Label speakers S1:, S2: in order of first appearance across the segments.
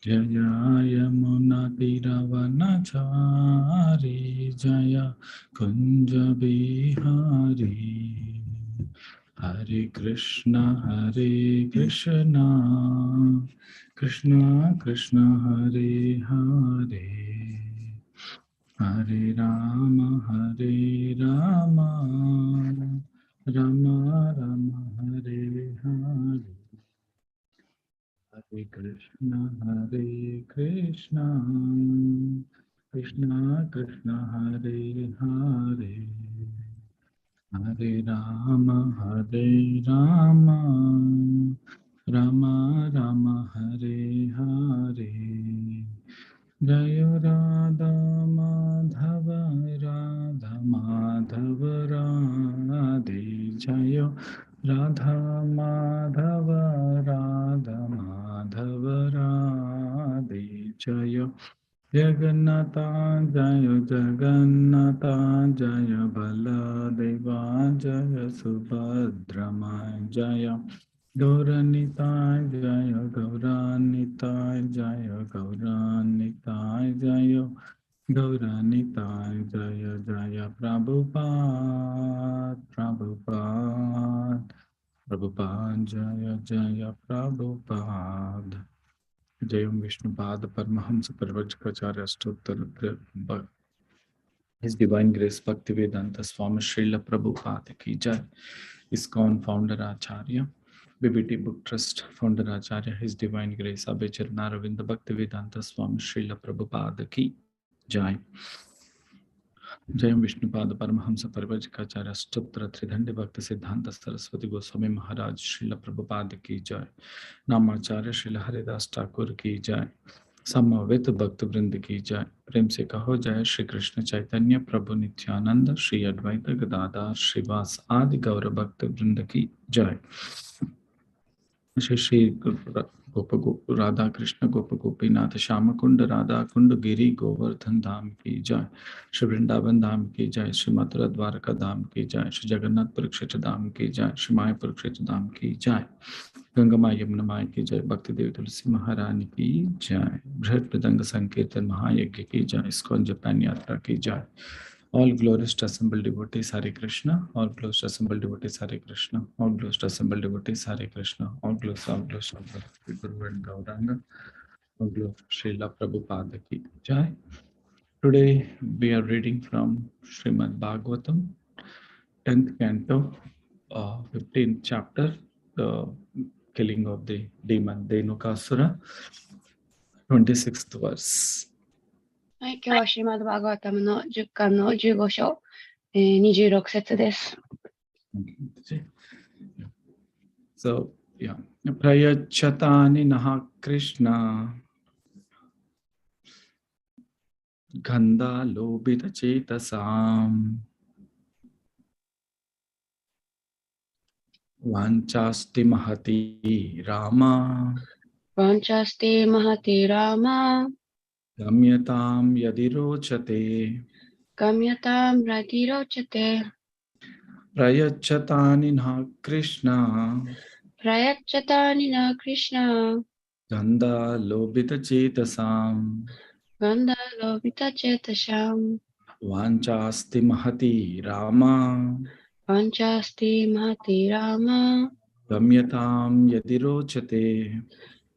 S1: जय यमुनातिरवनचारी जय कुंज बिहारी हरे Krishna Krishna Krishna Hare Hare Hare Ram Ram Ram Hare Hare Hare Krishna, Krishna Krishna, Hare Hare, Hare Rama, Rama Rama, Hare Hare. Jaya Radha Madhava, Radha Madhava, Radhe Jaya Radha Madhava, Radha Madhava, Radhe Jaya Jagannatha Jaya Jagannatha Jaya Baladeva Jaya Subhadrama Jaya Gauranitai Jaya Gauranitai Jaya Gauranitai Jaya Gauranitai Jaya Jaya Prabhupada Prabhupada Prabhupada Jaya Jaya Prabhupada Jayam Vishnupada Paramahamsa Parvajkacharya Stottar His Divine Grace Bhaktivedanta Swami Srila Prabhupada Ki Jai. ISKCON Founder Acharya, BBT Book Trust Founder Acharya, His Divine Grace Abhijit Naravinda Bhaktivedanta Swami Srila Prabhupada Ki Jai. Jayam Vishnupada Paramahamsa Parvajkacharya Stottra Tridhandi Bhakti Siddhanta Saraswati Goswami Maharaj Srila Prabhupada Ki Jai. Namacharya Srila Haridas Thakur Ki Jai. समवेत भक्त वृंद की जय। प्रेम से कहो जय श्री कृष्ण चैतन्य प्रभु नित्यानंद श्री अद्वैत गदाधर श्रीवास आदि गौर भक्त वृंद की जय। श्री श्री राधा कृष्ण गोप गोपीनाथ श्याम कुंड राधा कुंड गिरी गोवर्धन धाम की जय। श्री वृंदावन धाम की जय। श्री मथुरा द्वारका धाम की जय। श्री जगन्नाथ क्षेत्र धाम की जय। श्री मायापुर क्षेत्र धाम की जय। गंगा माँ यमुना माँ की जय। भक्ति देव तुलसी महारानी की जय। बृहद मृदंग संकीर्तन महायज्ञ की जय। इस्कॉन जापान यात्रा की जय। All glorious assembled devotees Hare Krishna. All glorious assembled devotees Hare Krishna. All glorious assembled devotees Hare Krishna. All glorious Guru and Gauranga. All glorious Srila Prabhupada ki jai. Today we are reading from Srimad Bhagavatam, 10th canto, 15th chapter, the killing of the demon Dhenukasura, 26th verse.
S2: はい、今日はシリマッドバーガワタムの10巻の15章、26節です。
S1: So, yeah. Prayachatani naha Krishna Gandha lobita chetasam Vanchasti mahati Rama
S2: Vanchasti mahati Rama
S1: Gamyatam yadirochate
S2: Gamyatam radirochate
S1: Prayachatani naha Krishna
S2: Prayachatani na Krishna
S1: Gandha lobita chetasam
S2: Gandha lobita chetasham
S1: Vanchasti mahati Rama
S2: Vanchasti mahati Rama
S1: Gamyatam yadirochate.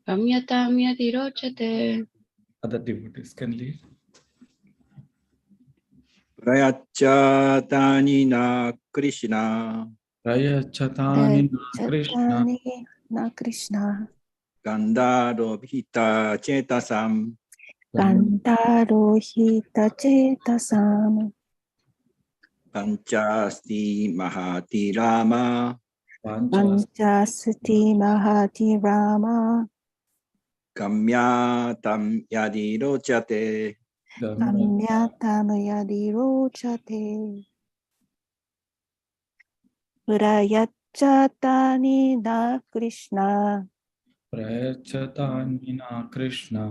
S2: Gamyatam yadirochate.
S1: Other devotees can lead.
S3: Prayachatani na Krishna
S1: Prayachatani
S4: na Krishna
S3: Gandharohita chetasam
S4: Gandharohita chetasam
S3: Panchasti mahati Rama
S4: Panchasti mahati Rama
S3: Gamyatam yadirochate
S4: Gamyatam yadirochate Prayachatani na Krishna
S1: Prayachatani na Krishna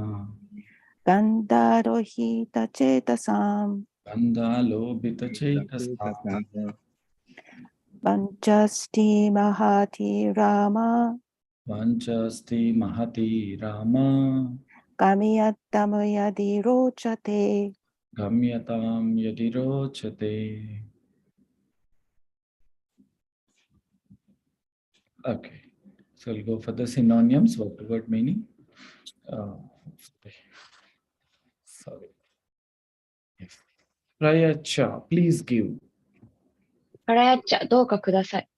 S4: Gandharohita chetasam
S1: Gandhalobhita chetasam
S4: Panchasti mahati Rama
S1: Vanchasti mahati Rama
S4: Kamyatam yadi rochate.
S1: Gamyatam yadirochate. Okay, so we'll go for the synonyms, word meaning. Sorry. Yes. Prayacha, please give.
S2: パラヤッチャ、どうかください。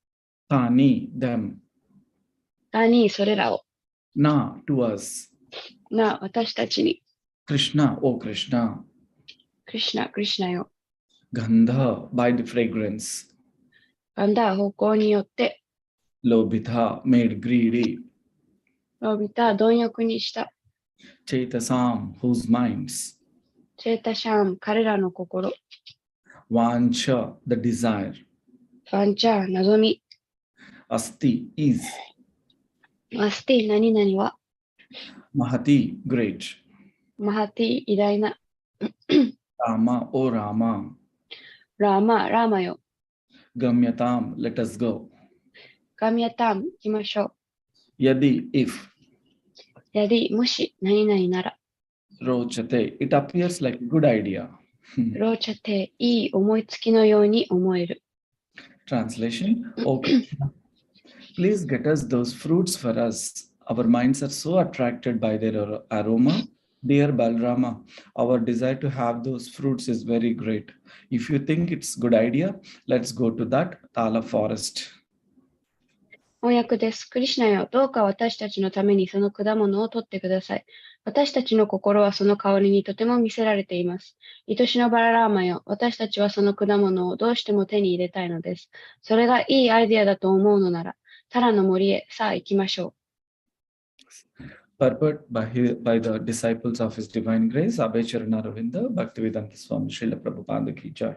S1: Tani, them.
S2: 他にそれらを。
S1: Na, to us.
S2: な、私たちに。
S1: Krishna, oh Krishna.
S2: クリシュナ、クリシュナよ。
S1: Gandha, by the fragrance.
S2: ガンダー方向によって、
S1: Lobitha, made greedy.
S2: ロビタ、貪欲にした。
S1: Chetasam, whose minds.
S2: チェータシャーム、彼らの心。
S1: Vancha, the desire.
S2: ファンチャー、望み。
S1: Asti, is.
S2: マスティ、何々は。
S1: Mahati, great.
S2: マハティ、偉大な。
S1: Rama, oh Rama.
S2: ラーマ、ラーマよ。
S1: Gamyatam, let us go.
S2: ガミヤタム、行きましょ
S1: Yadi, if.
S2: う。やり、もし、何々なら。
S1: Rochate, it appears like a good idea.
S2: ローチャテ、いい思いつきのように思える。
S1: Translation, oh Krishna, please get us those fruits for us. Our minds are so attracted by their aroma. Dear Balrama, our desire to have those fruits is very great. If you think it's a good idea, let's go to that Tala forest.
S2: 翻訳です。クリシュナよ、どうか私たちのためにその果物を取ってください。私たちの心はその香りにとても見せられています。愛しのバララーマよ、私たちはその果物をどうしても手に入れたいのです。それがいいアイデアだと思うのなら、タラの森へさあ行きましょ
S1: Purport by the disciples of His Divine Grace, Abhay Charanaravindra, Bhaktivedanta Swami Srila Prabhupada Ki Jai.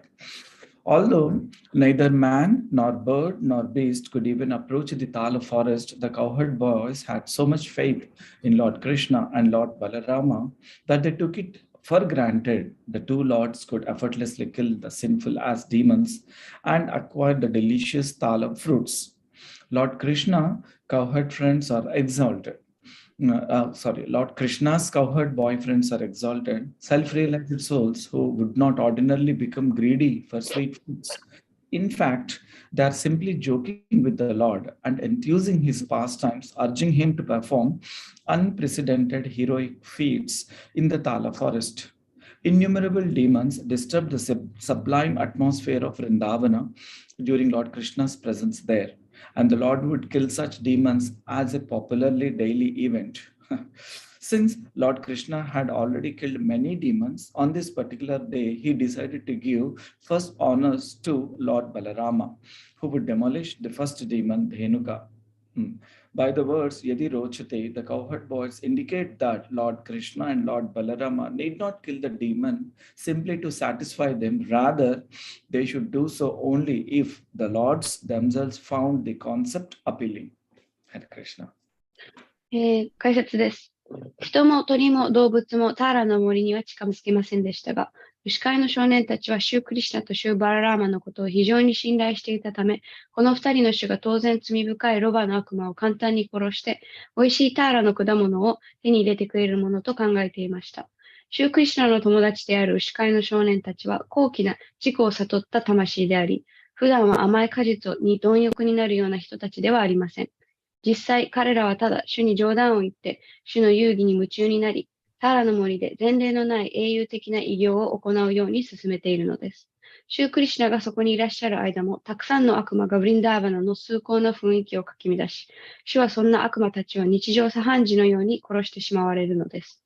S1: Although neither man nor bird nor beast could even approach the Tala forest, the cowherd boys had so much faith in Lord Krishna and Lord Balarama that they took it for granted the two lords could effortlessly kill the sinful as demons and acquire the delicious Tala fruits. Lord Krishna, cowherd friends are exalted. Lord Krishna's cowherd boyfriends are exalted, self-realized souls who would not ordinarily become greedy for sweet foods. In fact, they are simply joking with the Lord and enthusing his pastimes, urging him to perform unprecedented heroic feats in the Tala forest. Innumerable demons disturb the sublime atmosphere of Vrindavana during Lord Krishna's presence there, and the Lord would kill such demons as a popularly daily event. Since Lord Krishna had already killed many demons, on this particular day, he decided to give first honors to Lord Balarama, who would demolish the first demon, Dhenuka. By the words Yadi Rochate, the cowherd boys indicate that Lord Krishna and Lord Balarama need not kill the demon simply to satisfy them. Rather, they should do so only if the lords themselves found the concept appealing. Hare Krishna.
S2: 解説です。人も鳥も動物もターラの森には近づけませんでしたが、牛飼いの少年たちはシュークリシュナとシューバララーマのことを非常に信頼していたため、この二人の種が当然罪深いロバの悪魔を簡単に殺して、美味しいターラの果物を手に入れてくれるものと考えていました。シュークリシュナの友達である牛飼いの少年たちは高貴な自己を悟った魂であり、普段は甘い果実に貪欲になるような人たちではありません。実際、彼らはただ主に冗談を言って、主の遊戯に夢中になり、ターラの森で前例のない英雄的な偉業を行うように進めているのです。シュークリシュナがそこにいらっしゃる間も、たくさんの悪魔がブリンダーバナの崇高な雰囲気をかき乱し、主はそんな悪魔たちを日常茶飯事のように殺してしまわれるのです。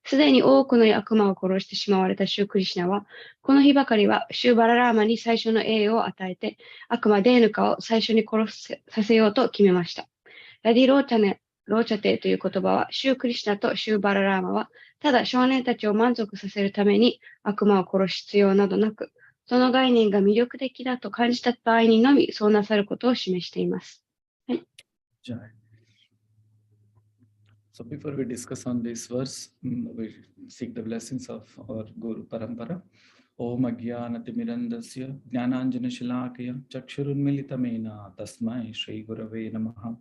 S2: すでに多くの悪魔を殺してしまわれたシュークリシュナは、この日ばかりはシューバララーマに最初の栄誉を与えて、悪魔デーヌカを最初に殺させようと決めました。ラディローチャテという言葉は、シュークリシュナとシューバララーマは、ただ少年たちを満足させるために悪魔を殺す必要などなく、その概念が魅力的だと感じた場合にのみ、そうなさることを示しています。はい。
S1: So before we discuss on this verse, we seek the blessings of our Guru Parampara. Om Agyanatimirandasya Jnananjana Shalakaya Chakshurunmilitamena Tasmai Shri Gurave Namaha.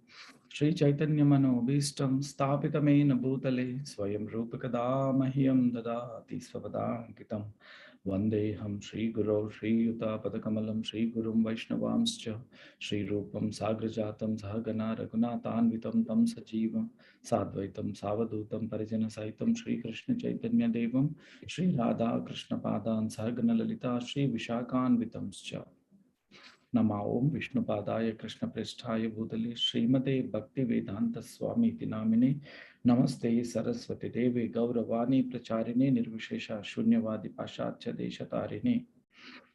S1: Shri Chaitanya Manobhishtam Sthapitamena Bhutale Swayam Rupakada Mahyam Dadati Svavadankitam Vandeham Shri Guru Shri Yuta Padakamalam Shri Gurum Vaishnavamscha Shri Rupam Sagrajatam Sahagana Raghunathanvitam Tam Sajivam Sadvaitam Savadutam Parijana Saitam Shri Krishna Chaitanya Devam Shri Radha Krishna Padan Sahagana Lalita Shri Vishakanvitamscha Nama Om Vishnu Padaya Krishna Prishthaya Bhutale Srimate Bhakti Vedanta Swami Iti Namine Namaste Saraswati Devi Gauravani Pracharine Nirvishesha Shunyavadi Paschatya Deshatarine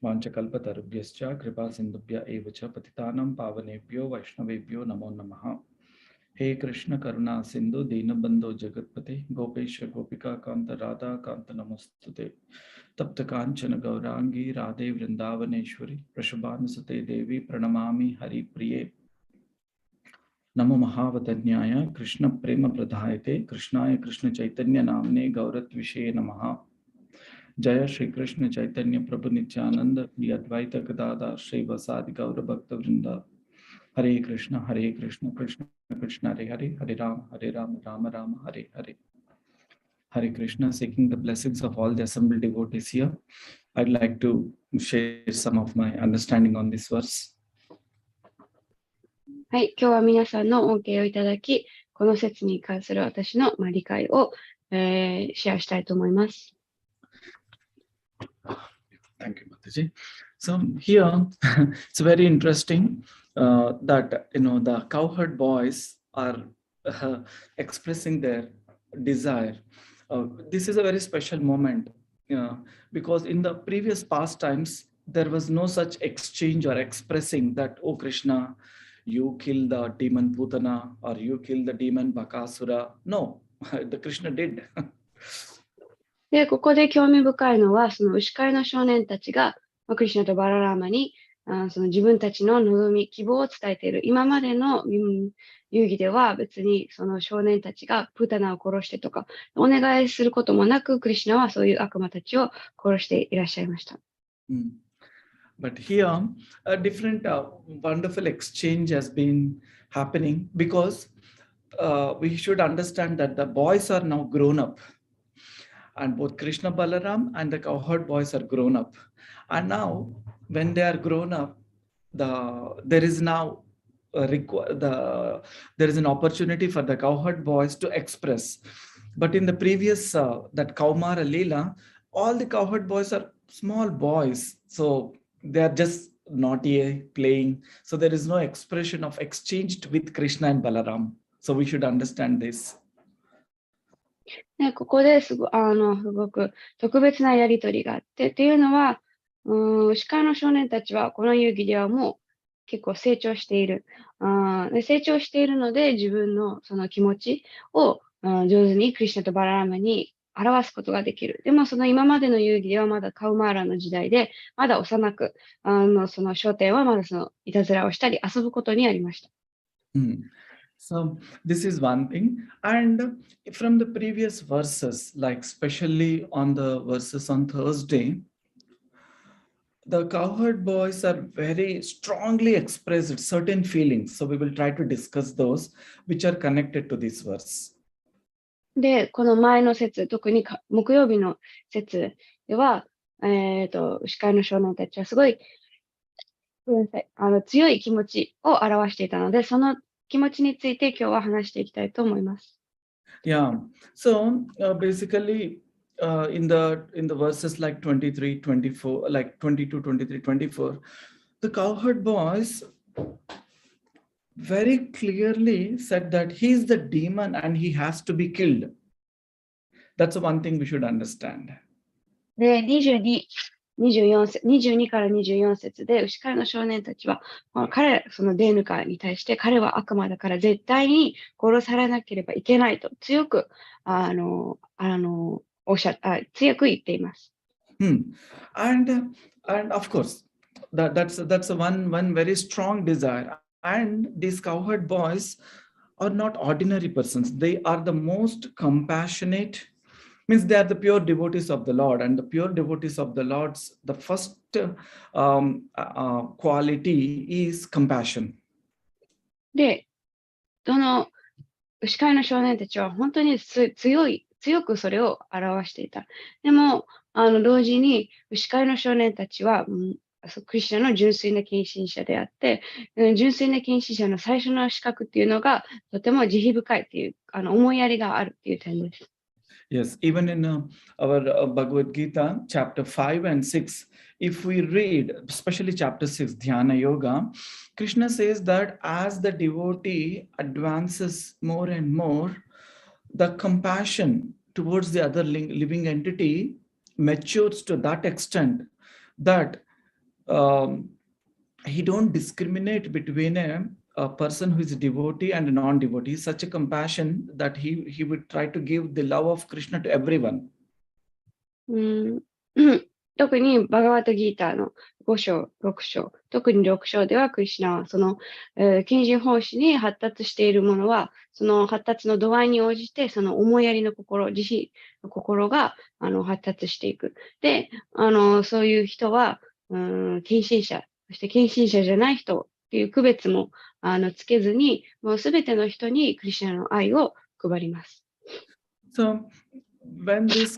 S1: Vanchakalpatarubhyascha Kripa Sindhubhya Evacha Patitanam Pavanebhyo Vaishnavebhyo Namo Namaha He Krishna Karuna Sindhu Dinabandho Jagatpate Gopesha Gopika Kanta Radha Kanta Namostute Tapta Kanchana Gaurangi Radhe Vrindavaneshwari Prashabhanasate Devi Pranamami Hari Priye Namo Mahavadanyaya Krishna Prema Pradhayate Krishnaya Krishna Chaitanya Namne Gauratvishe Namaha Jaya Shri Krishna Chaitanya Prabhu Nityananda Shri Advaita Gadada Shri Vasadi Gaura Bhakta Vrinda Hare Krishna Krishna Krishna Hare Hare Hare Ram Rama Rama Hare Hare Hare Krishna, seeking the blessings of all the assembled devotees here. I'd like to share some of my understanding on this verse.
S2: はい、今日は皆さんの恩恵をいただき、この説に関する私の理解を、シェアしたいと思います。
S1: Thank you, Mataji. So here, it's very interesting that the cowherd boys are expressing their desire. This is a very special moment because in the previous past times, there was no such exchange or expressing that, oh Krishna, you kill the demon Putana or you kill the demon Bakasura. No, the Krishna did.
S2: で、ここで興味深いのは、その牛飼いの少年たちが、クリシュナとバララーマに、その自分たちの望み、希望を伝えている。今までの遊戯では別にその少年たちがプータナを殺してとか、お願いすることもなく、クリシュナはそういう悪魔たちを殺していらっしゃいました。
S1: But here, a different wonderful exchange has been happening because we should understand that the boys are now grown up. And both Krishna Balaram and the cowherd boys are grown up. And now, when they are grown up, there is now there is an opportunity for the cowherd boys to express. But in the previous that Kaumara Leela, all the cowherd boys are small boys, so they are just naughty playing. So there is no expression of exchanged with Krishna and Balaram. So we should understand this.
S2: ね、ここですごく特別なやりとりがあって、っていうのは、牛飼いの少年たちはこの遊戯ではもう結構成長している。で成長しているので自分のその気持ちを上手にクリシュナとバララーマに表すことができる。でもその今までの遊戯ではまだカウマーラの時代で、まだ幼く、その焦点はまだそのいたずらをしたり遊ぶことにありました。
S1: So this is one thing. And from the previous verses, like especially on the verses on Thursday, the cowherd boys are very strongly expressed certain feelings. So we will try to discuss those which are connected to this verse.
S2: で、この前の節、特に木曜日の節では、牛飼いの少年たちはすごい、強い気持ちを表していたので、その気持ちについて今日は話していきたいと思います。
S1: Yeah. So basically, in the verses like 23, 24, like 22, 23, 24, the cowherd boys very clearly said that he is the demon and he has to be killed. That's one thing we should understand.
S2: で、22から24節で牛飼いの少年たちは、そのデーヌカに対して彼は悪魔だから絶対に殺されなければいけないと強く強く言っています。
S1: And of course, that's one very strong desire. And these cowherd boys are not ordinary persons. They are the most compassionate. Means they are the pure devotees of the Lord, and the pure devotees of the Lord's the first quality is compassion.
S2: で、どの牛飼いの少年たちは本当に強くそれを表していた。でも、同時に牛飼いの少年たちは、クリスチャンの純粋な献身者であって、純粋な献身者の最初の資格っていうのが、とても慈悲深いっていう、思いやりがあるっていう点です。
S1: Yes, even in our Bhagavad Gita, chapter 5 and 6, if we read, especially chapter 6, Dhyana Yoga, Krishna says that as the devotee advances more and more, the compassion towards the other living entity matures to that extent that he don't discriminate between a person who is a devotee and a non-devotee. Such a compassion that he would try to give the love of Krishna to everyone.
S2: 特にバガバットギーターの5章、6章、特に6章ではクリシュナはその、献身奉仕に発達しているものは、その発達の度合いに応じて、その思いやりの心、慈悲の心が発達していく。で、そういう人は、献身者、そして献身者じゃない人っていう区別もつけずに、もうすべての人にクリシュナの愛を配ります。
S1: So when this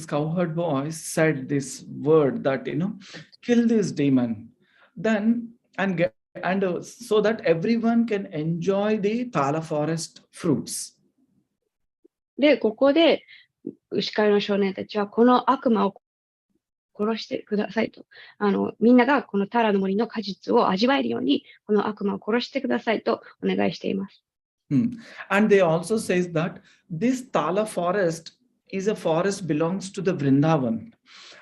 S1: cowherd boy said this word that kill this demon, then so that everyone can enjoy the Tala forest fruits.
S2: で、ここで牛飼いの少年たちはこの悪魔を殺してくださいと。みんながこのタラの森の果実を味わえるように、この悪魔を殺してくださいとお願いしています。
S1: And they also says that this Tala forest is a forest belongs to the Vrindavan.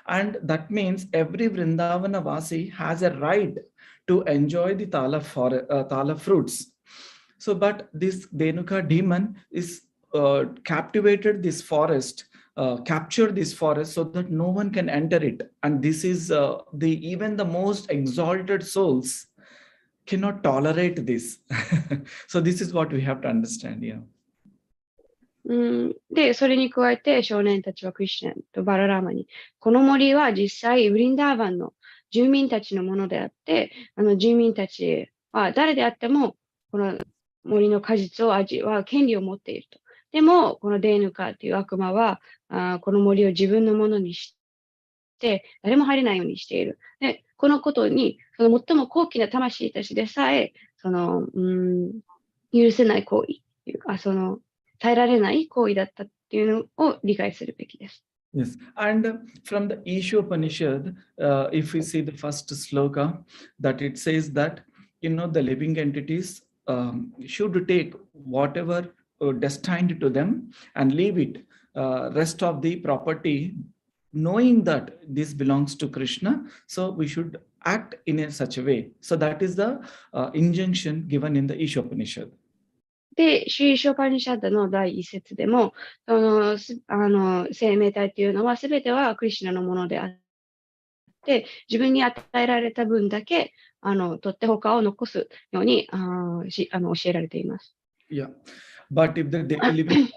S1: And that means every Vrindavana Vasi has a right to enjoy the Tala fruits. So, but this Denuka demon is captivated this forest, captured this forest so that no one can enter it. And this is even the most exalted souls cannot tolerate this. So this is what we have to understand here.
S2: で、それに加えて少年たちはクリシュナとバララーマに、この森は実際ウリンダーバンの住民たちのものであって、住民たちは誰であってもこの森の果実を味わう権利を持っていると。でも、このデーヌカという悪魔は、この森を自分のものにして、誰も入れないようにしている。で、このことに、その最も高貴な魂たちでさえ、許せない行為というか、耐えられない行為だったっていうのを理解するべきです。
S1: Yes, and from the Ishopanishad, if we see the first sloka, that it says that, the living entities should take whatever destined to them and leave it, rest of the property, knowing that this belongs to Krishna. So we should act in such a way. So that is the injunction given in the Ishopanishad.
S2: で、シュイショパニシャッダの第一節でも、生命体っていうのは全てはクリシュナのものであって、自分に与えられた分だけ、取って他を残すように教えられています。
S1: Yeah, but if the living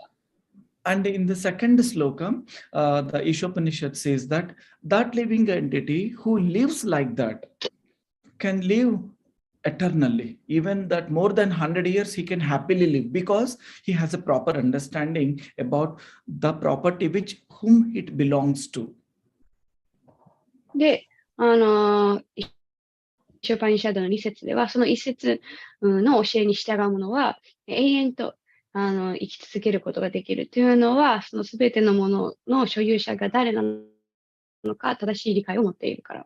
S1: and in the second sloka, the Ishopanishad says that living entity who lives like that can live eternally, even that more than 100 years he can happily live, because he has a proper understanding about the property whom it belongs to.
S2: で、ショパニシャッドの2節では、その1節の教えに従う者は永遠と生き続けることができるというのは、そのすべてのものの所有者が誰なのか正しい理解を持っているから。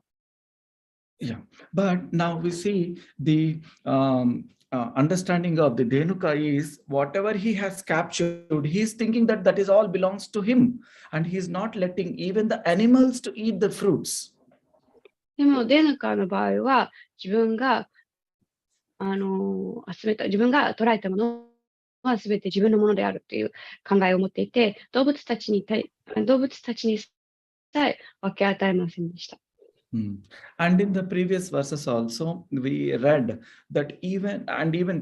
S1: Yeah, but now we see the understanding of the Denuka is whatever he has captured, he is thinking that that is all belongs to him, and he is not letting even the animals to eat the fruits.
S2: でもデヌカの場合は自分が自分が捉えたものは全て自分のものであるという考えを持っていて、動物たちにさえ分け与えませんでした。
S1: And in the previous verses also, we read that even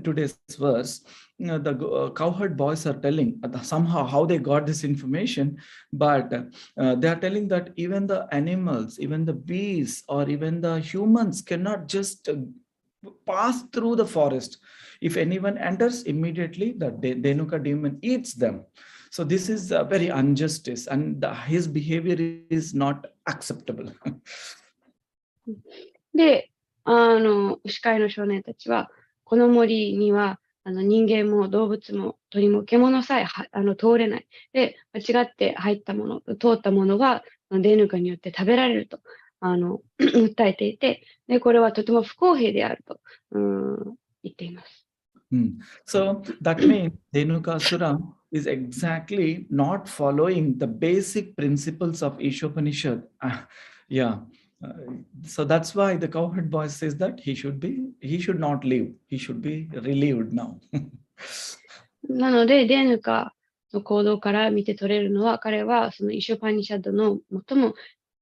S1: today's verse, the cowherd boys are telling somehow how they got this information, but they are telling that even the animals, even the bees, or even the humans cannot just pass through the forest. If anyone enters, immediately the Denuka demon eats them. So this is a very injustice, and his behavior is not acceptable.
S2: で、牛飼いの少年たちは、この森には、人間も動物も鳥も獣さえ通れない。で、間違って入ったもの、通ったものは、デヌカによって食べられると、訴えていて、で、これはとても不公平であると、言っています。
S1: So that means Dhenukasura is exactly not following the basic principles of Ishopanishad. Yeah. So that's why the cowherd boy says that he should not live. He should be relieved now.
S2: なので、デヌカの行動から見て取れるのは、彼はそのイショパニシャッドの最も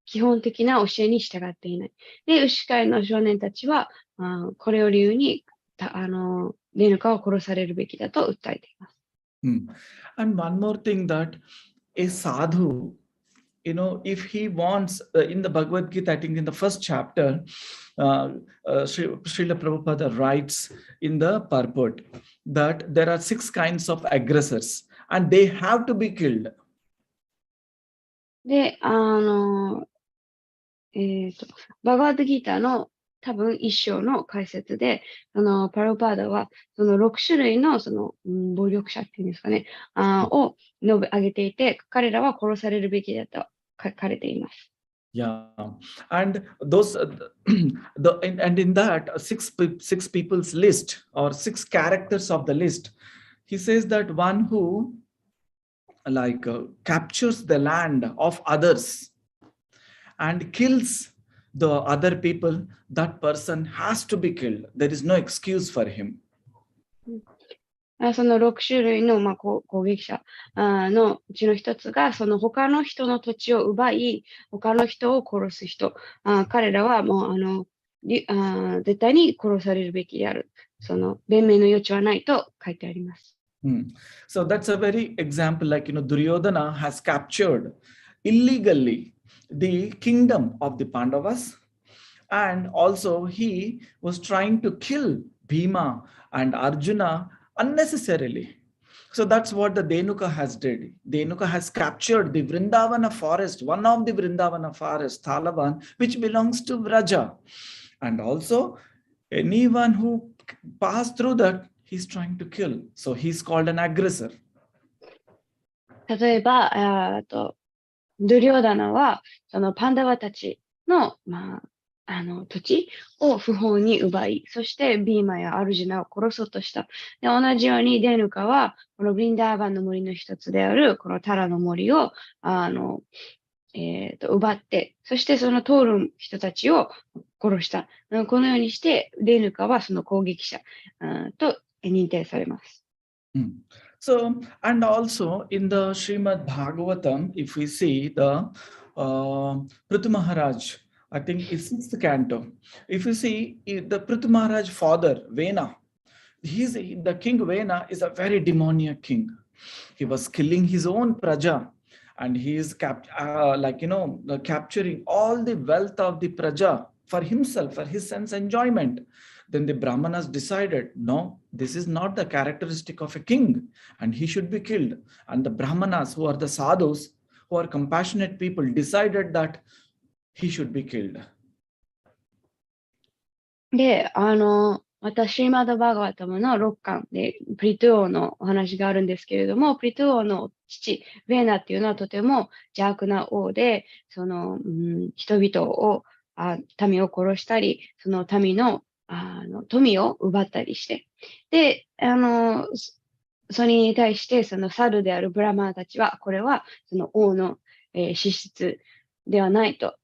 S2: 基本的な教えに従っていない。で、牛飼いの少年たちは、これを理由に、デヌカを殺されるべきだと訴えています。
S1: And one more thing that a sadhu, if he wants, in the Bhagavad Gita, I think in the first chapter, Srila Prabhupada writes in the purport that there are 6 kinds of aggressors and they have to be killed.
S2: で、バガワッドギーターの多分一章の解説で、パラパーダは、その6種類の暴力者っていうんですかね、を述べ上げていて、彼らは殺されるべきだと書かれています。
S1: Yeah, and those, and in that six people's list or 6 characters of the list, he says that one who captures the land of others and kills the other people, that person has to be killed. There is no excuse for him.
S2: その6種類の、攻撃者のうちの一つが、その他の人の土地を奪い、他の人を殺す人。彼らはもう、絶対に殺されるべきである。その弁明の余地はないと書いてあります。
S1: So that's a very example, like, Duryodhana has captured illegally the kingdom of the Pandavas, and also he was trying to kill Bhima and Arjuna unnecessarily. So that's what the Dhenuka has did. Dhenuka has captured the Vrindavana forest, one of the Vrindavana forest, Thalavan, which belongs to Vraja. And also anyone who passed through that, he's trying to kill. So he's called an aggressor.
S2: 例えば、ドゥリョーダナは、そのパンダワたちの、土地を不法に奪い、そしてビーマやアルジュナを殺そうとした。で、同じようにデヌカは、このブリンダーバンの森の一つである、このタラの森を、奪って、そしてその通る人たちを殺した。このようにして、デヌカはその攻撃者と認定されます。
S1: So, and also in the Srimad Bhagavatam, if we see the Prithu Maharaj, I think it's 6th canto. If you see the Prithu Maharaj father, Vena, the king Vena is a very demoniac king. He was killing his own praja, and he is capturing all the wealth of the praja for himself, for his sense enjoyment. Then the Brahmanas decided, no, this is not the characteristic of a king, and he should be killed. And the Brahmanas, who are the sadhus, who are compassionate people, decided that he should be killed.
S2: で、また、シーマダ・バーガワタムの6巻で、プリトゥ王のお話があるんですけれども、プリトゥ王の父、ヴェーナっていうのはとても邪悪な王で、その、人々を、民を殺したり、その民の、富を奪ったりして。で、それに対して、そのサルであるブラマーたちは、これは、その王の、資質ではないと。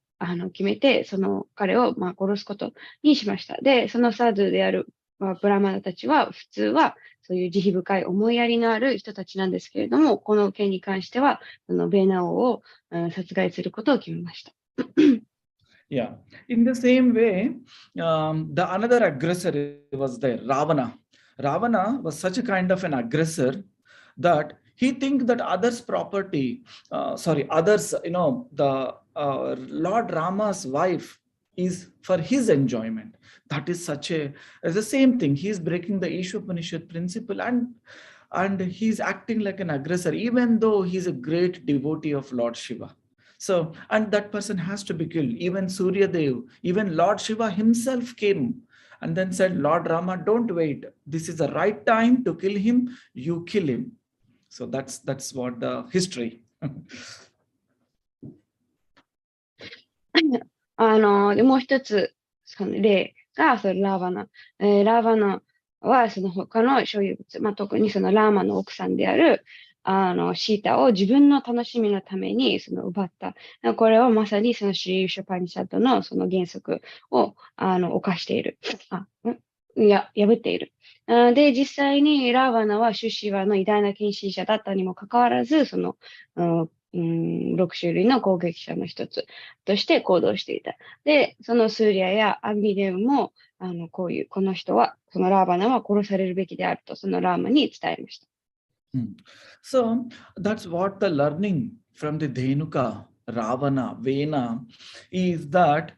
S2: 決めて、その彼を殺すことにしました。で、そのサドゥである、ブラマナたちは、普通はそういう慈悲深い思いやりのある人たちなんですけれども、この件に関しては、そのベーナ王を殺害することを決めました。
S1: Yeah. In the same way, the another aggressor was there, Ravana. Ravana was such a kind of an aggressor that he thinks that others' property, the Lord Rama's wife is for his enjoyment. That is as the same thing. He is breaking the Ishopanishad principle, and he's acting like an aggressor, even though he's a great devotee of Lord Shiva. So, and that person has to be killed. Even Surya Dev, even Lord Shiva himself came and then said, Lord Rama, don't wait. This is the right time to kill him. You kill him. So that's what the history.
S2: で、もう一つ、その例が、そのラーバナ。ラーバナは、その他の所有物、特にそのラーマの奥さんである、シータを自分の楽しみのためにその奪った。これはまさにそのシリーシュパニシャッドのその原則を、犯している。破っている。で、実際にラーバナはシュシワの偉大な献身者だったにもかかわらず、その、6種類の攻撃者の一つとして行動していた。で、そのスーリアやアビデウも、この人は、そのラーバナは殺されるべきであると、そのラーマに伝えました。
S1: So that's what the learning from the Dhenuka, Ravana, Vena is, that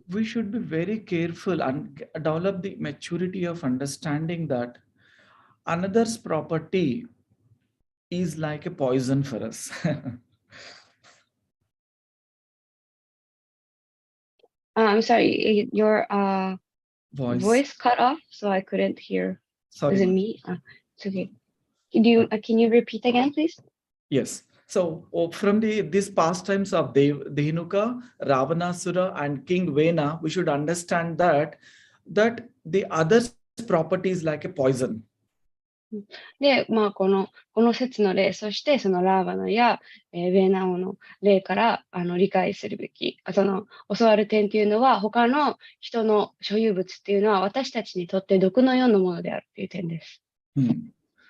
S1: we should be very careful and develop the maturity of understanding that another's property is like a poison for us.
S2: I'm sorry, your voice cut off, so I couldn't hear.
S1: Sorry.
S2: Was it me? It's okay. Can you repeat again, please?
S1: Yes. So from these pastimes of Dhenuka, Ravanasura, and King Vena, we should understand that the other's property is like a poison.
S2: で、この説の例、そしてそのラーバナや、ウェーナオの例から理解するべき、その教わる点というのは、他の人の所有物っていうのは私たちにとって毒のようなものであるという点です。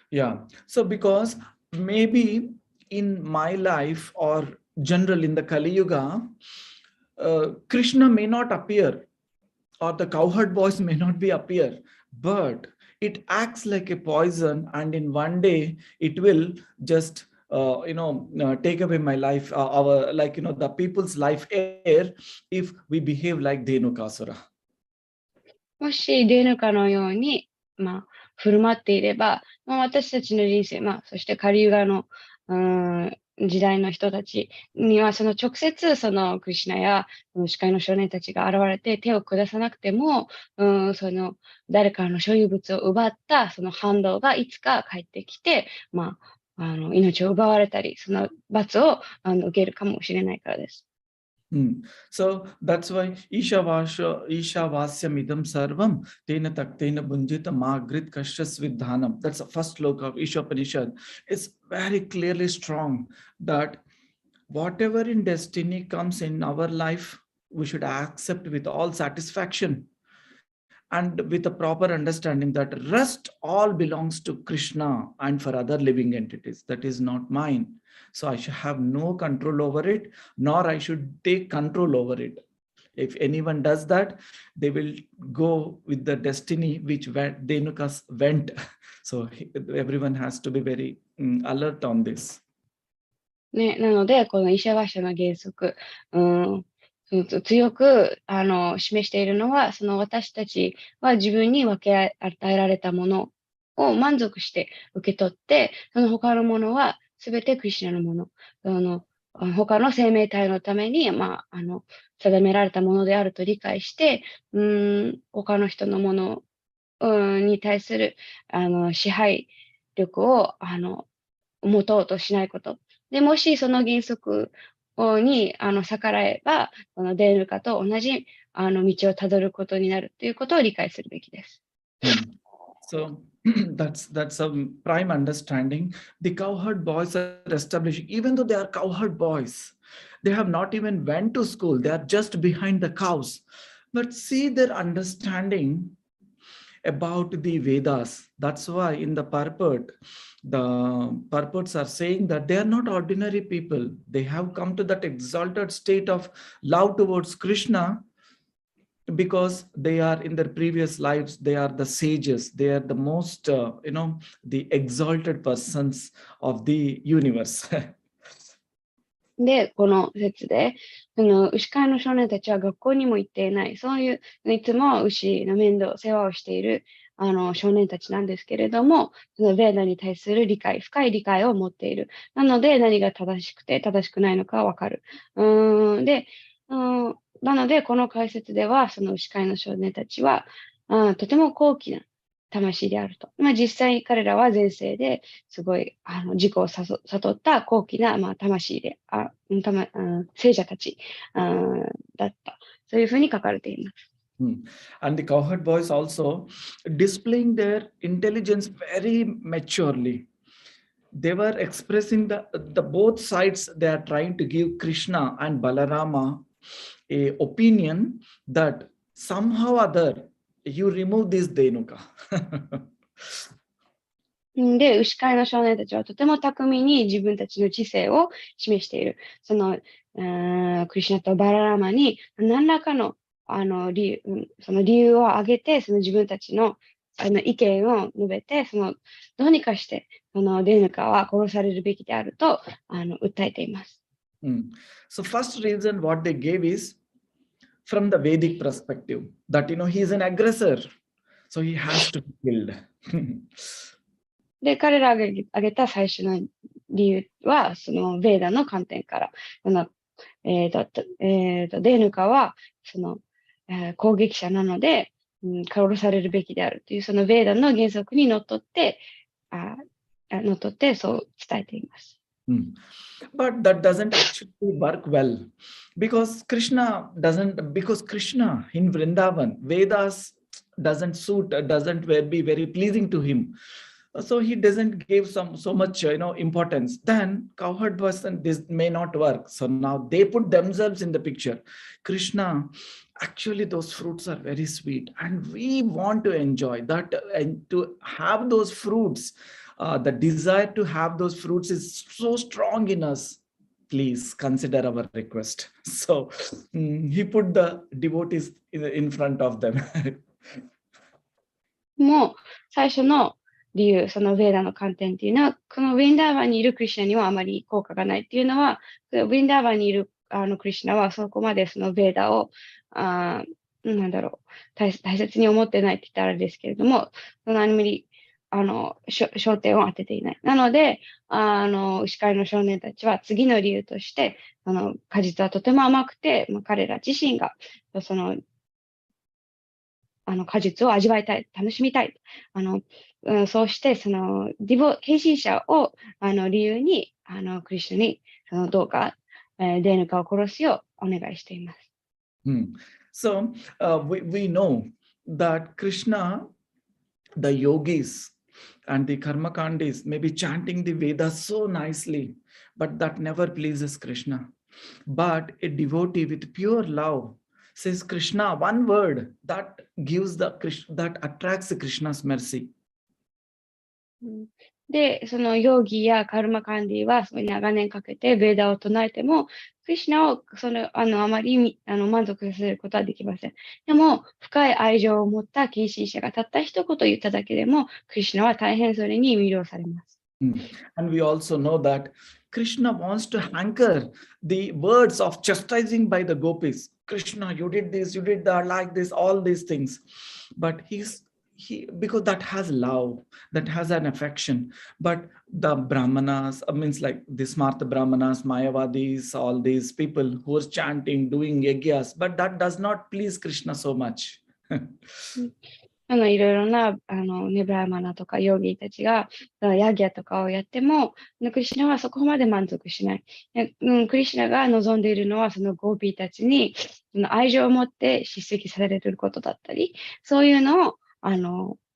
S1: Yeah. So because maybe in my life or general in the Kali Yuga, Krishna may not appear, or the cowherd boys may not be appear, but it acts like a poison, and in one day it will just take away my life, the people's life air, if we behave like Dhenukasura.
S2: もしデヌカのように、振る舞っていれば、私たちの人生、そしてカリユガの時代の人たちには、その直接そのクリシュナや司会の少年たちが現れて手を下さなくても、その誰かの所有物を奪ったその反動がいつか帰ってきて、命を奪われたり、その罰を受けるかもしれないからです。
S1: So that's why Ishavasya Midam Sarvam Tena Taktena Bunjita Magrit Kashas Vidhanam. That's the first sloka of Ishopanishad. It's very clearly strong that whatever in destiny comes in our life, we should accept with all satisfaction and with a proper understanding that rest all belongs to Krishna and for other living entities. That is not mine. So I should have no control over it, nor I should take control over it. If anyone does that, they will go with the destiny which Dhenukas went. So everyone has to be very alert on this.
S2: なので、このイシャワシャの原則、強く示しているのは、その私たちは自分に分け与えられたものを満足して受け取って、その他のものは全てクリシュナのもの、他の生命体のために、定められたものであると理解して、他の人のものに対する支配力を持とうとしないこと。で、もしその原則に逆らえば、デーヌカと同じ道をたどることになるということを理解するべきです。
S1: So that's a prime understanding. The cowherd boys are establishing, even though they are cowherd boys, they have not even went to school. They are just behind the cows. But see their understanding about the Vedas. That's why in the purport, the purports are saying that they are not ordinary people. They have come to that exalted state of love towards Krishna because they are in their previous lives, they are the sages. They are the most, the exalted persons of the universe.
S2: で、この説で、牛飼いの少年たちは学校にも行っていない、そういう、いつも牛の面倒、世話をしている、少年たちなんですけれども、そのベーダに対する理解、深い理解を持っている。なので、何が正しくて正しくないのかわかる。で、なので、この解説では、その牛飼いの少年たちは、とても高貴な魂であると。実際彼らは前世ですごい自己を悟った高貴な、魂で、聖者たちだった。そういうふうに書かれています。
S1: And the cowherd boys also displaying their intelligence very maturely. They were expressing the both sides. They are trying to give Krishna and Balarama a opinion that somehow other you remove this Denuka.
S2: で、牛飼いの少年たちはとても巧みに自分たちの知性を示している。その、クリシュナとバララーマに何らかの、その理由を挙げて、その自分たちの、意見を述べて、どうにかして、デヌカは殺されるべきであると、訴えています。
S1: So first reason what they gave is from the Vedic perspective, that, he is an aggressor, so he has to be killed.
S2: で、彼らが挙げた最初の理由は、そのベーダの観点から、デヌカは、攻撃者なので、殺されるべきであるという、そのベーダの原則にのっとってそう伝えています。
S1: But that doesn't actually work well because Krishna in Vrindavan, Vedas doesn't suit, doesn't be very pleasing to him. So he doesn't give so much importance. Then cowherd person, this may not work. So now they put themselves in the picture. Krishna, actually those fruits are very sweet and we want to enjoy that, and to have those fruits, the desire to have those fruits is so strong in us. Please consider our request. So he put the devotees in front of them.
S2: もう最初の理由、そのベーダの観点っていうのは、このウィンダーバーにいるクリシュナにはあまり効果がないっていうのは、ウィンダーバーにいるクリシュナはそこまでそのベーダを、大切に思ってないって言ったらあれですけれども、そのあんまり、焦点を当てていない。なので、牛飼いの少年たちは次の理由として、果実はとても甘くて、彼ら自身が、果実を味わいたい、楽しみたい。そうして、献身者を、理由に、クリシュナに、どうか、デーヌカを殺すようお願いしています。
S1: So we know that Krishna, the yogis and the karmakandis may be chanting the Vedas so nicely, but that never pleases Krishna. But a devotee with pure love says Krishna, one word that that attracts Krishna's mercy.
S2: で、そのヨーギやカルマカンディは長年かけてベーダを唱えても、クリシュナをあまり満足させることはできません。でも、深い愛情を持った献身者がたった一言言っただけでも、クリシュナは大変それに魅了されます。
S1: And we also know that Krishna wants to hanker the words of chastising by the gopis. Krishna, you did this, you did that, like this, all these things. But because that has love, that has an affection. But the Brahmanas, means like the Smartha Brahmanas, Mayavadis, all these people who are chanting, doing yagyas, but that does not please Krishna so much.
S2: いろいろな、ネブラーマナとかヨーギーたちが、ヤギャとかをやっても、クリシュナはそこまで満足しない。クリシュナが望んでいるのは、そのゴーピーたちに、愛情を持って叱責されることだったり、そういうのを、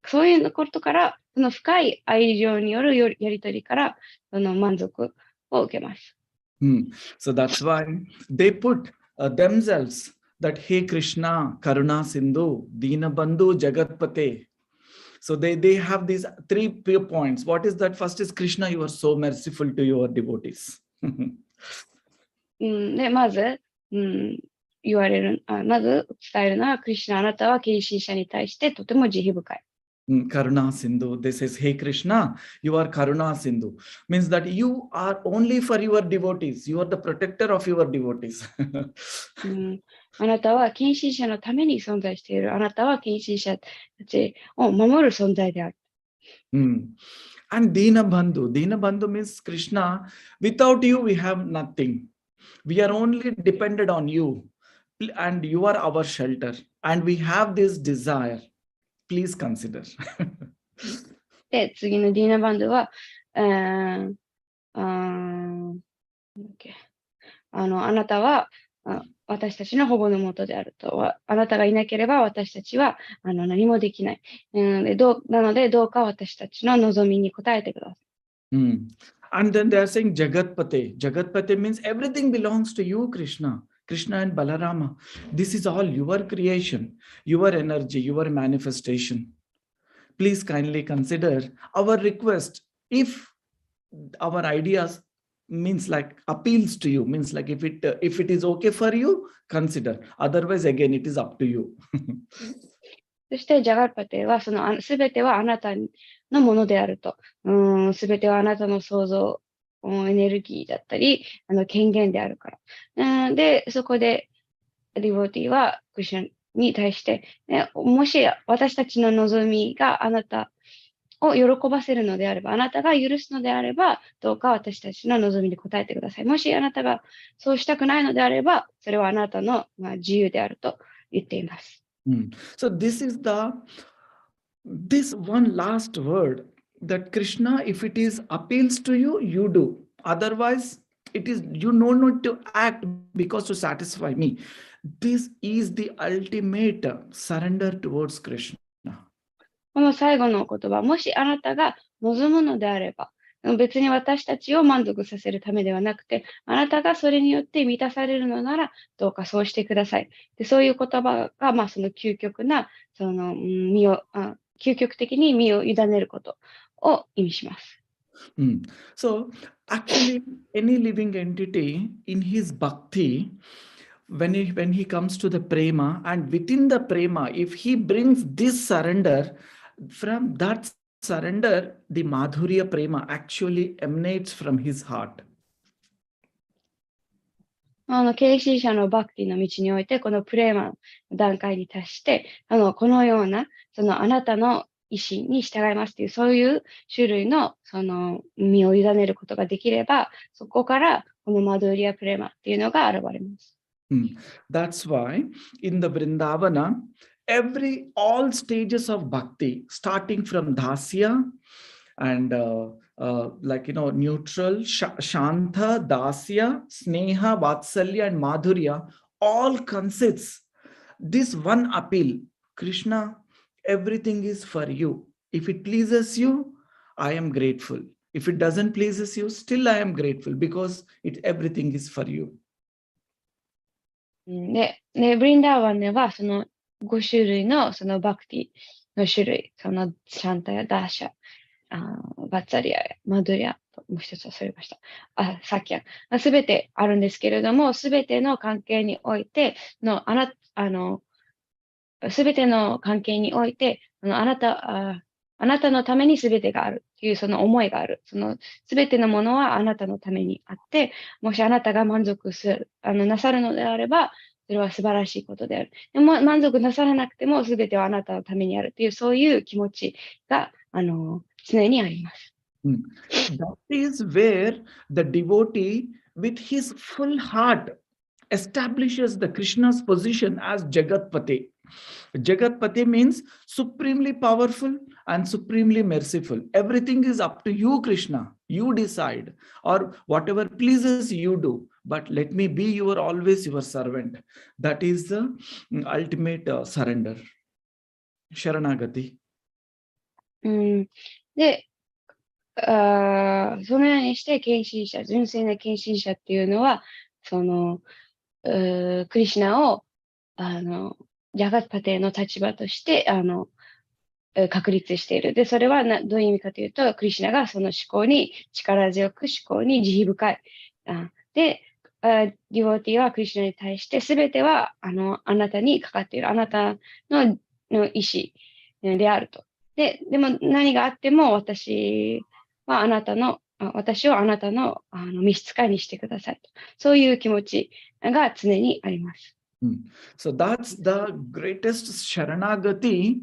S2: そういうことから、その深い愛情によるやりとりから、満足を受けます。
S1: So that's why they put themselves that Hey Krishna, Karuna Sindhu, Dina Bandhu, Jagatpate. So they have these 3 points. What is that? First is Krishna, you are so merciful to your devotees.
S2: で、まず伝えるのは、クリシュナ、あなたは献身者に対してとても慈悲深い。
S1: Karuna Sindhu. They says, hey Krishna, you are Karuna Sindhu. Means that you are only for your devotees. You are the protector of your devotees.
S2: あなたは献身者のために存在している。あなたは献身者たちを守る存在である。
S1: And Dina Bandhu. Dina Bandhu means Krishna. Without you, we have nothing. We are only dependent on you. And you are our shelter. And we have this desire. Please consider.
S2: で、次のディーナバンドは、なんだっけ、あなたは私たちの保護のもとであると。あなたがいなければ私たちは何もできない。なので、どうか私たちの望みに応えてください。
S1: And then they are saying Jagatpate. Jagatpate means everything belongs to you, Krishna. Krishna and Balarama. This is all your creation, your energy, your manifestation. Please kindly consider our request. If our ideas means like appeals to you, means like if it is okay for you, consider. Otherwise, again, it is up to you.
S2: そして、ジャガルパテは、すべてはあなたのものであると。すべてはあなたの創造、エネルギーだったり、権限であるから。で、そこで、ディボティは、クリシュナに対して、もし私たちの望みがあなたを喜ばせるのであれば、あなたが許すのであれば、どうか私たちの望みに応えてください。もしあなたがそうしたくないのであれば、それはあなたの自由であると言っています。
S1: So this one last word that Krishna, if it is appeals to you, you do. Otherwise, it is you know not to act because to satisfy me. This is the ultimate surrender towards Krishna.
S2: この最後の言葉、もしあなたが望むのであれば、別に私たちを満足させるためではなくて、あなたがそれによって満たされるのなら、どうかそうしてください。でそういう言葉が、その究極な、究極的に身を委ねることを意味します。
S1: So, actually, any living entity in his bhakti, when he comes to the prema, and within the prema, if he brings this surrender, from that surrender, the madhurya prema actually emanates from his heart.
S2: 献身者のバクティの道において、このプレーマの段階に達して、このような、あなたの意思に従いますという、そういう種類の、身を委ねることができれば、そこから、このマドゥリアプレーマっていうのが現れます。
S1: That's why, in the Vrindavana, all stages of bhakti, starting from dasya and neutral, shanta, dasya, sneha, vatsalya, and madhurya, all consists this one appeal. Krishna, everything is for you. If it pleases you, I am grateful. If it doesn't pleases you, still I am grateful because everything is for you.
S2: で、ブリンダーワンでは、その5種類のバクティの種類、シャンタやダーシャ、バッツァリアやマドゥリア、もう一つ忘れました。サキャン。すべてあるんですけれども、すべての関係においてすべての関係において、あなたのためにすべてがあるというその思いがある。すべてのものはあなたのためにあって、もしあなたが満足なさるのであれば、それは素晴らしいことである。でも満足なさらなくても、すべてはあなたのためにあるという、そういう気持ちが、常にあります。
S1: That is where the devotee, with his full heart, establishes the Krishna's position as Jagatpate. Jagatpate means supremely powerful and supremely merciful. Everything is up to you, Krishna. You decide, or whatever pleases you do. But let me be always your servant. That is the ultimate surrender. Sharanagati.
S2: で、そのようにして献身者、純粋な献身者っていうのは、クリシュナを、ジャガッパテの立場として、確立している。で、それはどういう意味かというと、クリシュナがその思考に、力強く思考に慈悲深い。で、ディボティはクリシュナに対して、すべては、あなたにかかっている。あなたの意思であると。でも何があっても私をあなたの召使いにしてくださいと。そういう気持ちが常にあります。
S1: So that's the greatest Sharanagati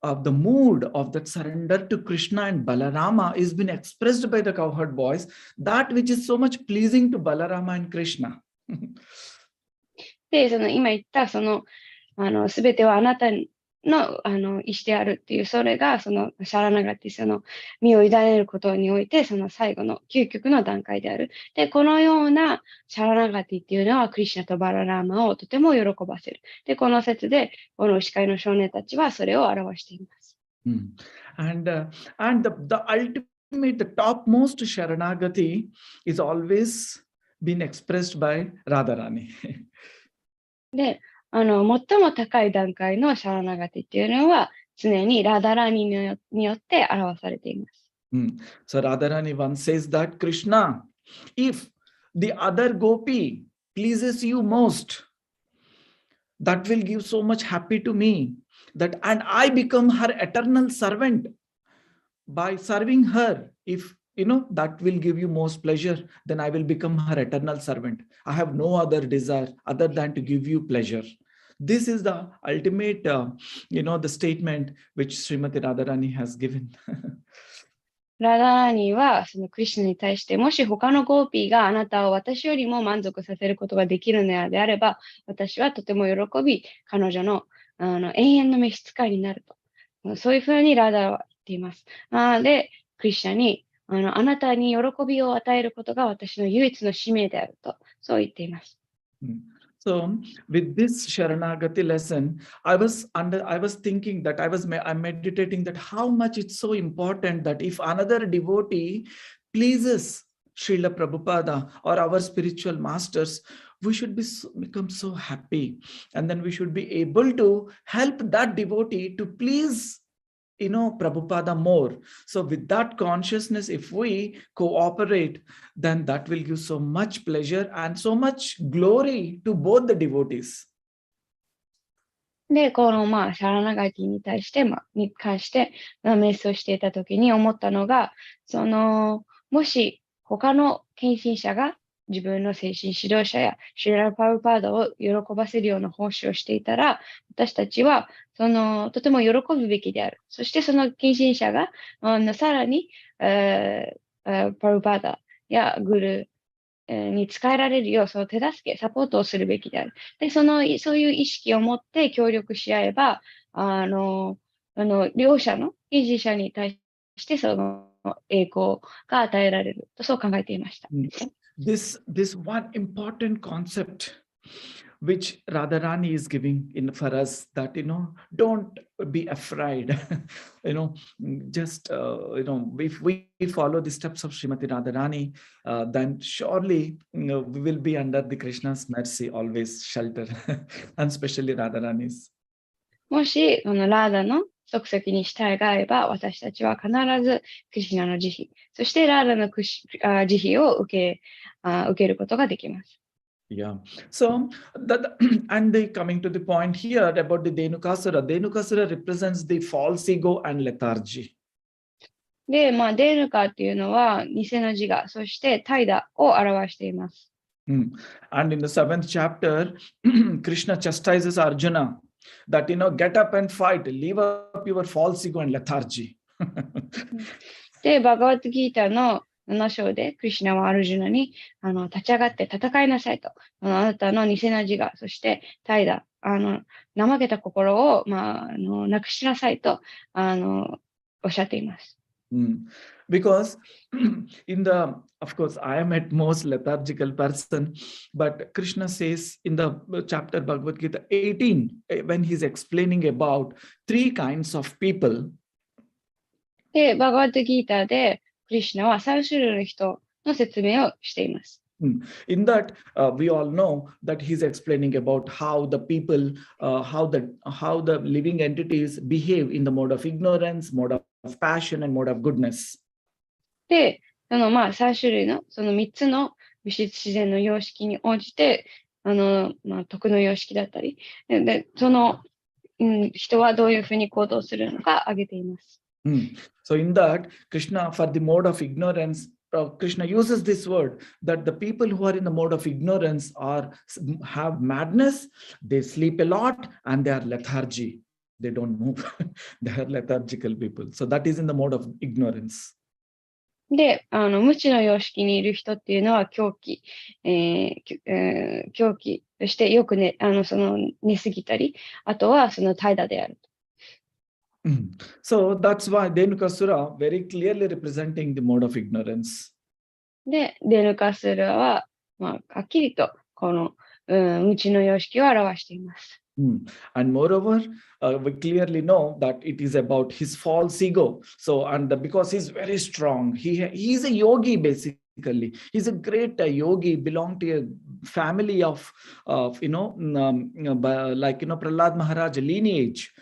S1: of the mood of that surrender to Krishna and Balarama is been expressed by the cowherd boys, that which is so much pleasing to Balarama and Krishna.
S2: で、今言ったすべてはあなたの意思であるっていう、それがシャラナガティ、身を委ねることにおいて、最後の究極の段階である。で、このようなシャラナガティっていうのは、クリシュナとバララーマをとても喜ばせる。で、この説で、この牛飼いの少年たちはそれを表しています。
S1: And the ultimate, the topmost Sharanagati is always been expressed by Radharani.
S2: で、最も高い段階のシャラナガティっていうのは、常にラダラニによって表されています。
S1: So Radharani once says that, Krishna, if the other gopi pleases you most, that will give so much happy to me, that and I become her eternal servant by serving her. If that will give you most pleasure, then I will become her eternal servant. I have no other desire other than to give you pleasure. This is the ultimate, the statement which Srimati Radharani has given.
S2: ラダラニはクリシュナに対して、もし他のゴーピーがあなたを私よりも満足させることができるのであれば、私はとても喜び、彼女の永遠の召使いになると。そういうふうにラダは言っています。で、クリシュナにあなたに喜びを与えることが私の唯一の使命であると、そう言っています。
S1: So with this Sharanagati lesson, I was thinking that I'm meditating that how much it's so important that if another devotee pleases Srila Prabhupada or our spiritual masters, we should become so happy, and then we should be able to help that devotee to please Prabhupada more. So with that consciousness, if we cooperate, then that will give so much pleasure and so much glory to both the devotees.
S2: で、このシャラナガティに対して、に関して、瞑想していたときに思ったのが、もし他の献身者が自分の精神指導者やシュラパルパーダを喜ばせるような奉仕をしていたら、私たちはとても喜ぶべきである。そしてその献身者がさらに、パルパーダやグルに使えられるよう、その手助け、サポートをするべきである。で、そういう意識を持って協力し合えば、両者の献身者に対してその栄光が与えられると、そう考えていました。
S1: This one important concept which Radharani is giving for us, that don't be afraid. Just if we follow the steps of Srimati Radharani, then surely we will be under the Krishna's mercy, always shelter, and especially Radharani's.
S2: もしラーダの足跡に従えば、私たちは必ずクリシュナの慈悲、そしてラーダの慈悲を受けることができます。
S1: Yeah. So, coming to the point here about the Dhenukasura. Dhenukasura represents the false ego and lethargy.
S2: で、デーヌカっていうのは偽の自我、そして怠惰を表しています。
S1: And in the 7th chapter, Krishna chastises Arjuna that, get up and fight, leave up your false ego and lethargy.
S2: で、バガワッドギーターの7章で、クリシュナはアルジュナに立ち上がって戦いなさいと。あなたの偽の自我、そして怠惰、怠けた心を、なくしなさいとおっしゃっています。
S1: Because of course, I am at most lethargical person, but Krishna says in the chapter Bhagavad Gita 18, when he's explaining about 3 kinds of people.
S2: で、バガワッドギーターで、クリシュナは3種類の人の説明をしています。
S1: In that, we all know that he's explaining about how the people, how the living entities behave in the mode of ignorance, mode of passion, and mode of goodness.
S2: で、3種類の、その3つの物質自然の様式に応じて、徳の様式だったり、で人はどういうふうに行動するのか挙げています。
S1: So in that, Krishna, for the mode of ignorance, Krishna uses this word that the people who are in the mode of ignorance have madness, they sleep a lot, and they are lethargy. They don't move. They are lethargical people. So that is in the mode of ignorance.
S2: で、無知の様式にいる人っていうのは狂気、狂気としてよくね、寝すぎたり、あとはその怠惰である。
S1: So that's why Dhenukasura very clearly representing the mode of ignorance.
S2: で、デヌカスラは、はっきりとこの、無知の様式を表しています。
S1: And moreover, we clearly know that it is about his false ego. So, and because he's very strong, he is a yogi basically. He's a great yogi, belong to a family of Prahlad Maharaj lineage.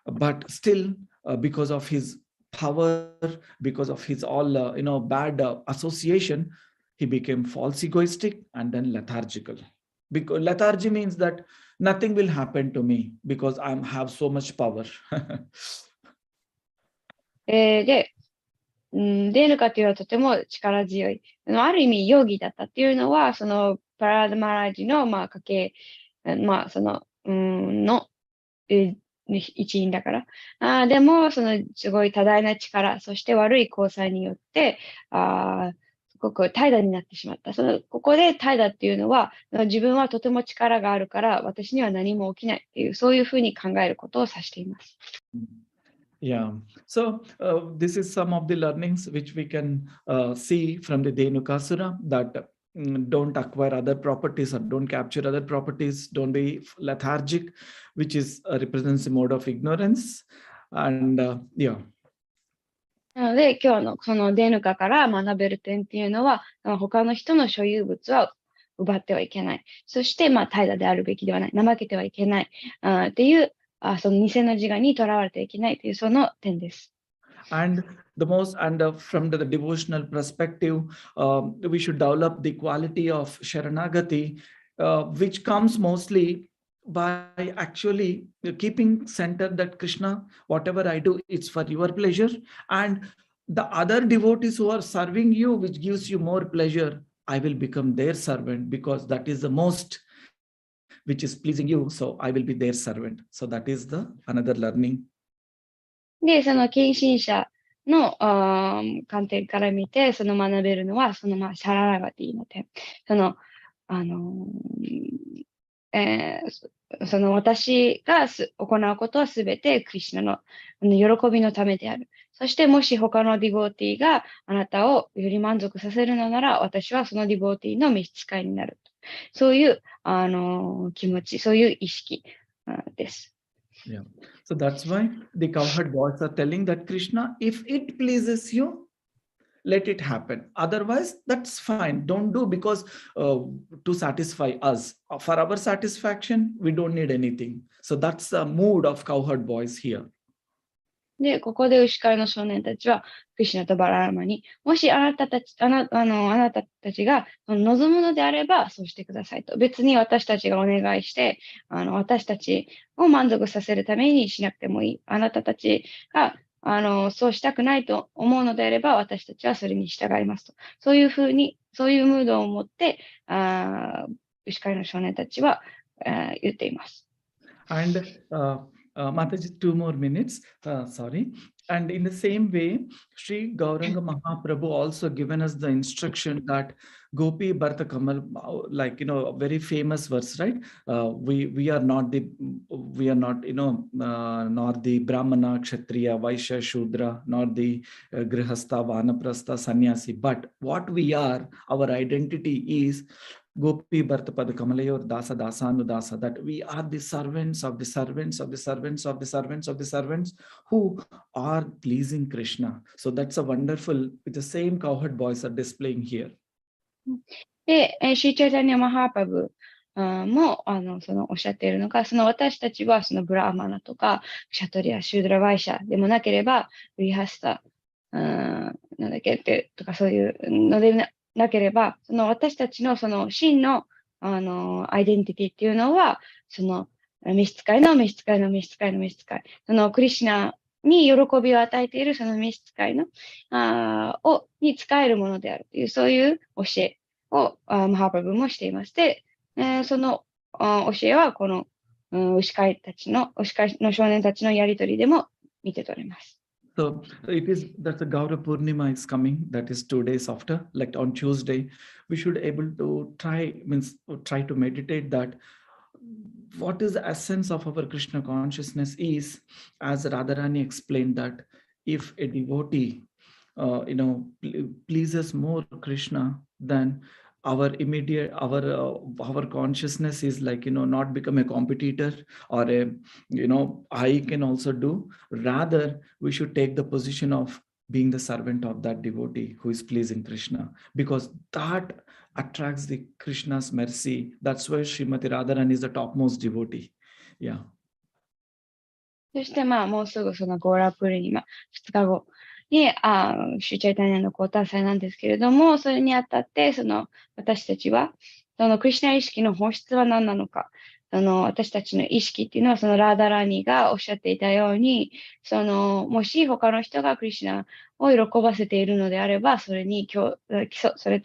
S1: But still, because of his power, because of his all bad association, he became false egoistic and then lethargical. Because lethargy means that nothing will happen to me because I have so much power.
S2: で、デヌカというのはとても力強い。ある意味、容疑だったっていうのは、そのパラダマラージの、家系、の、一員だから。でも、そのすごい多大な力、そして悪い交際によって、すごく怠惰になってしまった。ここで怠惰っていうのは、自分はとても力があるから、私には何も起きないっていう、そういうふうに考えることを指しています。
S1: Yeah. So this is some of the learnings which we can see from the Dhenukasura, that don't acquire other properties or don't capture other properties, don't be lethargic, which is represents the mode of ignorance. And yeah.
S2: なので、今日のそのデヌカから学べる点っていうのは、他の人の所有物は奪ってはいけない。そして、怠惰であるべきではない。怠けてはいけない。っていう、その偽の自我にとらわれてはいけないというその点です。
S1: And the most, and from the devotional perspective, we should develop the quality of Sharanagati, which comes mostly by actually keeping centered that Krishna, whatever I do, it's for your pleasure. And the other devotees who are serving you, which gives you more pleasure, I will become their servant, because that is the most which is pleasing you. So I will be their servant. So that is the another learning.
S2: で、その献身者の観点から見て、その学べるのは、そのシャララガティの点。その私が行うことはすべてクリシュナの喜びのためである。そしてもし他のディボーティがあなたをより満足させるのなら、私はそのディボーティの召使いになる。そういう気持ち、そういう意識です。
S1: Yeah. So that's why the cowherd boys are telling that Krishna, if it pleases you, let it happen. Otherwise, that's fine. Don't do, because to satisfy us. For our satisfaction, we don't need anything. So that's the mood of cowherd boys here.
S2: で、ここで牛飼いの少年たちは、クリシュナとバララマに、もしあなたたちが望むのであれば、そうしてくださいと。別に私たちがお願いして、私たちを満足させるためにしなくてもいい。あなたたちが、そうしたくないと思うのであれば、私たちはそれに従いますと。そういうふうに、そういうムードを持って、牛飼いの少年たちは、言っています。
S1: And Mataji, 2 more minutes, sorry. And in the same way, Sri Gauranga Mahaprabhu also given us the instruction that Gopi Bharta Kamal, like, a very famous verse, right? We are not not the Brahmana, Kshatriya, Vaishya, Shudra, nor the Grihastha, Vanaprastha, Sannyasi. But what we are, our identity is Gopi Bharta Pada Kamalayor Dasa Dasanu Dasa, that we are the servants of the servants of the servants of the servants of the servants who are pleasing Krishna. So that's a wonderful, with the same cowherd boys are displaying here.
S2: で、シーチャイタニア・マハーパブもそのおっしゃっているのが、その私たちはそのブラーマナとか、クシャトリア、シュードラ・ワイシャでもなければ、リハスタ、なんだっけってとかそういうのでなければ、その私たちのその真のアイデンティティっていうのは、その召使いの召使いの召使いの召使い、そのクリシュナに喜びを与えているその召使いの、に使えるものであるという、そういう教えをマハプラブもしています。で、その教えはこの、牛飼いの少年たちのやりとりでも見て取れます。
S1: So it is that the Gaura Purnima is coming, that is 2 days after, like on Tuesday, we should able to try to meditate that what is the essence of our Krishna consciousness is, as Radharani explained, that if a devotee pleases more Krishna, then our consciousness is like, not become a competitor or I can also do. Rather, we should take the position of being the servant of that devotee who is pleasing Krishna, because that attracts the Krishna's mercy. That's why Srimati Radharani is the topmost devotee. Yeah.
S2: そしてもうすぐそのゴーラプールに2日後に、シュチャイタニアの交代祭なんですけれども、それにあたって、私たちは、そのクリシュナ意識の本質は何なのか、私たちの意識っていうのは、そのラーダラーニがおっしゃっていたように、もし他の人がクリシュナを喜ばせているのであれば、それと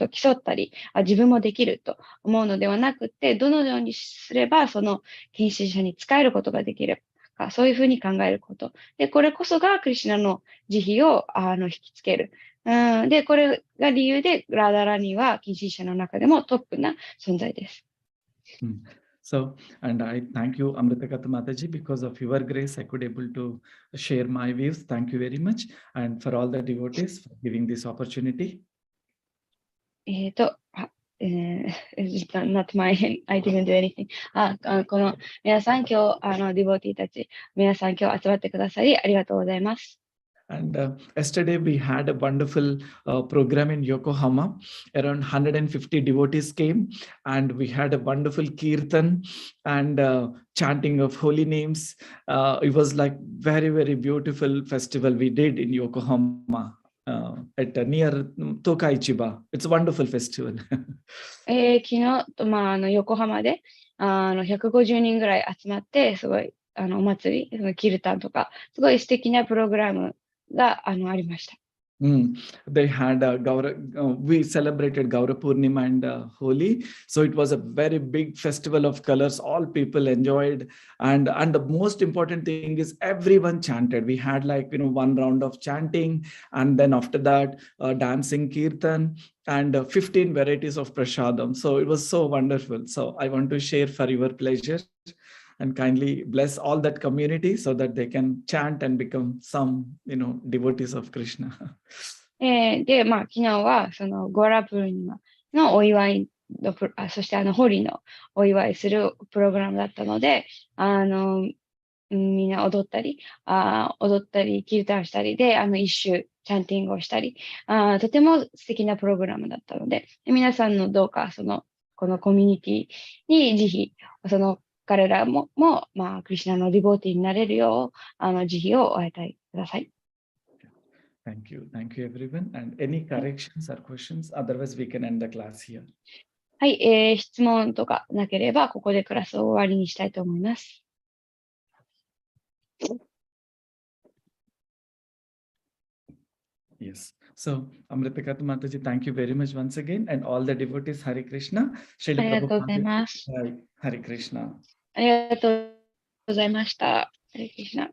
S2: 競ったり、自分もできると思うのではなくて、どのようにすれば、その近親者に仕えることができる。そういうふうに考えること。で、これこそがクリシュナの慈悲を引きつける。で、これが理由で、ラーダラニは近親者の中でもトップな存在です。
S1: So, and I thank you, Amritakatha Mataji, because of your grace, I could able to share my views. Thank you very much. And for all the devotees for giving this opportunity.
S2: Not my, I didn't do anything. この皆さん今日、ディボティたち、皆さん今日集まってくださりありがとうございます。
S1: And yesterday we had a wonderful program in Yokohama. Around 150 devotees came, and we had a wonderful kirtan and chanting of holy names. It was like very, very beautiful festival we did in Yokohama. At near Tokai Chiba. It's a wonderful festival.
S2: 昨日、横浜で、150人ぐらい集まって、すごい、お祭り、キルタンとか、すごい素敵なプログラムが、ありました。
S1: They had we celebrated Gaura Purnima and Holi. So it was a very big festival of colors. All people enjoyed. And the most important thing is everyone chanted. We had like, one round of chanting. And then after that, dancing kirtan and 15 varieties of prasadam. So it was so wonderful. So I want to share for your pleasure. And kindly bless all that community so that they can chant and become some, devotees of Krishna.
S2: で、昨日は、ゴーラプルニマのお祝いのそしてホリのお祝いするプログラムだったので、みんな踊ったり、キルタンしたりで、一周、チャンティングをしたり、とても素敵なプログラムだったので、皆さんのどうか、このコミュニティに慈悲、彼らも、クリシュナのディボーティーになれるよう、慈悲をお与えください。
S1: Thank you. Thank you, everyone. And any corrections or questions? Otherwise, we can end the class here.
S2: はい、質問とかなければ、ここでクラスを終わりにしたいと思います。
S1: Yes. So, Amritakatha Mataji, thank you very much once again. And all the devotees, Hare Krishna.
S2: ありがとうございます。
S1: Hare Krishna.
S2: ありがとうございました。Hare Krishna.